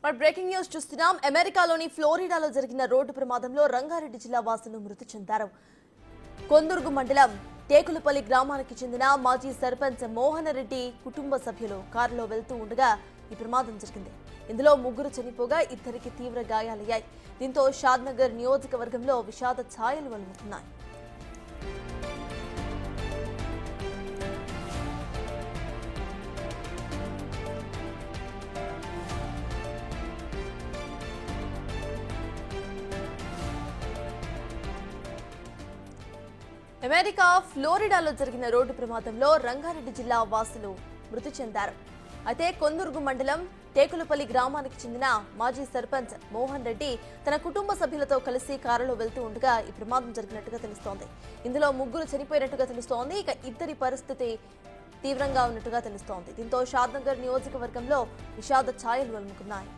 మరి breaking news చూస్తున్నాం. అమెరికాలోని ఫ్లోరిడాలో జరిగిన రోడ్డు ప్రమాదంలో రంగారెడ్డి జిల్లా వాసులు మృతి చెందారు. కొందుర్గు మండలం టేకులపల్లి గ్రామానికి చెందిన మాజీ సర్పంచ్ మోహన్ రెడ్డి కుటుంబ సభ్యులు కారులో వెళ్తూ ఉండగా ఈ ప్రమాదం జరిగింది. ఇందులో ముగ్గురు చనిపోగా ఇద్దరికి తీవ్ర గాయాలయ్యాయి. దీంతో షాద్నగర్ నియోజకవర్గంలో విషాద ఛాయలు వెలువడుతున్నాయి. అమెరికా ఫ్లోరిడాలో జరిగిన రోడ్డు ప్రమాదంలో రంగారెడ్డి జిల్లా వాసులు మృతి చెందారు. అయితే కొందుర్గు మండలం టేకులపల్లి గ్రామానికి చెందిన మాజీ సర్పంచ్ మోహన్ రెడ్డి తన కుటుంబ సభ్యులతో కలిసి కారులో వెళ్తూ ఉండగా ఈ ప్రమాదం జరిగినట్టుగా తెలుస్తోంది. ఇందులో ముగ్గురు చనిపోయినట్టుగా తెలుస్తోంది. ఇక ఇద్దరి పరిస్థితి తీవ్రంగా ఉన్నట్టుగా తెలుస్తోంది. దీంతో షాద్నగర్ నియోజకవర్గంలో విషాద ఛాయలు వెలుముకున్నాయి.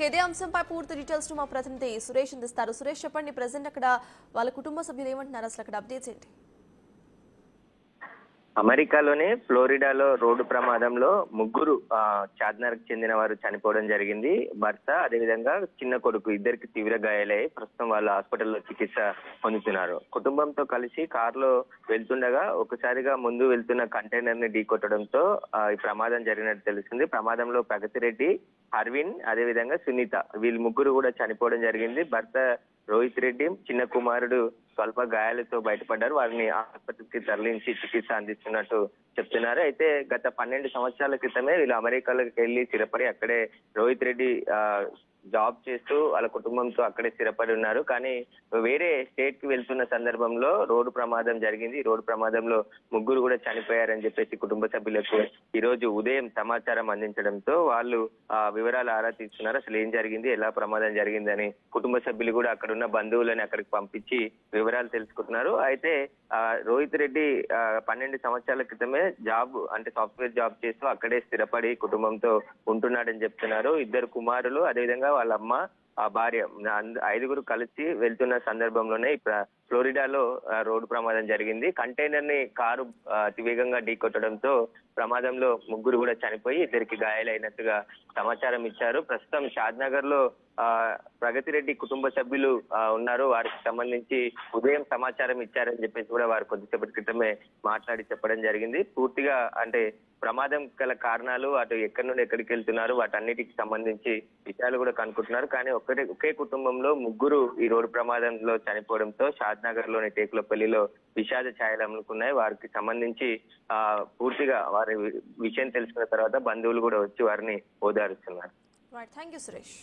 ఇదే అంశంపై పూర్తి డీటెయిల్స్ మా ప్రతినిధి సురేష్ అందిస్తారు. సురేష్, చెప్పండి, ప్రెసెంట్ అక్కడ వాళ్ళ కుటుంబ సభ్యులు ఏమంటున్నారు, అసలు అక్కడ అప్డేట్స్ ఏంటి? అమెరికాలోని ఫ్లోరిడాలో రోడ్డు ప్రమాదంలో ముగ్గురు చార్మినార్కి చెందిన వారు చనిపోవడం జరిగింది. భర్త అదేవిధంగా చిన్న కొడుకు ఇద్దరికి తీవ్ర గాయాలయ్యి ప్రస్తుతం వాళ్ళు హాస్పిటల్లో చికిత్స పొందుతున్నారు. కుటుంబంతో కలిసి కారులో వెళ్తుండగా ఒకసారిగా ముందు వెళ్తున్న కంటైనర్ ని ఢీకొట్టడంతో ఈ ప్రమాదం జరిగినట్టు తెలిసింది. ప్రమాదంలో ప్రగతిరెడ్డి, అరవింద్ అదేవిధంగా సునీత వీళ్ళు ముగ్గురు కూడా చనిపోవడం జరిగింది. భర్త రోహిత్ రెడ్డి, చిన్న కుమారుడు స్వల్ప గాయాలతో బయటపడ్డారు. వారిని ఆసుపత్రికి తరలించి చికిత్స అందిస్తున్నట్టు చెప్తున్నారు. అయితే గత 12 సంవత్సరాల క్రితమే వీళ్ళు అమెరికాలోకి వెళ్లి స్థిరపడి అక్కడే రోహిత్ రెడ్డి జాబ్ చేస్తూ వాళ్ళ కుటుంబంతో అక్కడే స్థిరపడి ఉన్నారు. కానీ వేరే స్టేట్ కి వెళ్తున్న సందర్భంలో రోడ్డు ప్రమాదం జరిగింది. ఈ రోడ్డు ప్రమాదంలో ముగ్గురు కూడా చనిపోయారని చెప్పేసి కుటుంబ సభ్యులకు ఈ రోజు ఉదయం సమాచారం అందించడంతో వాళ్ళు వివరాలు ఆరా తీస్తున్నారు. అసలు ఏం జరిగింది, ఎలా ప్రమాదం జరిగిందని కుటుంబ సభ్యులు కూడా అక్కడ ఉన్న బంధువులని అక్కడికి పంపించి వివరాలు తెలుసుకుంటున్నారు. అయితే రోహిత్ రెడ్డి 12 సంవత్సరాల క్రితమే సాఫ్ట్వేర్ జాబ్ చేస్తూ అక్కడే స్థిరపడి కుటుంబంతో ఉంటున్నాడని చెప్తున్నారు. ఇద్దరు కుమారులు అదేవిధంగా వాళ్ళ అమ్మ, ఆ భార్య, 5గురు కలిసి వెళ్తున్న సందర్భంలోనే ఫ్లోరిడాలో రోడ్డు ప్రమాదం జరిగింది. కంటైనర్ ని కారు అతివేగంగా ఢీకొట్టడంతో ప్రమాదంలో ముగ్గురు కూడా చనిపోయి ఇద్దరికి గాయాలైనట్టుగా సమాచారం ఇచ్చారు. ప్రస్తుతం షాద్నగర్ లో ప్రగతిరెడ్డి కుటుంబ సభ్యులు ఉన్నారు. వారికి సంబంధించి ఉదయం సమాచారం ఇచ్చారని చెప్పేసి కూడా వారు కొద్దిసేపటి క్రితమే మాట్లాడి చెప్పడం జరిగింది. పూర్తిగా ప్రమాదం గల కారణాలు, అటు ఎక్కడి నుండి ఎక్కడికి వెళ్తున్నారు, వాటన్నిటికి సంబంధించి విషయాలు కూడా కనుక్కుంటున్నారు. కానీ ఒకే కుటుంబంలో ముగ్గురు ఈ రోడ్డు ప్రమాదంలో చనిపోవడంతో షాద్నగర్ లోని టేకులపల్లిలో విషాద ఛాయలు అమ్ముకున్నాయి. వారికి సంబంధించి పూర్తిగా వారి విషయం తెలుసుకున్న తర్వాత బంధువులు కూడా వచ్చి వారిని ఓదారుస్తున్నారు. Thank you Suresh.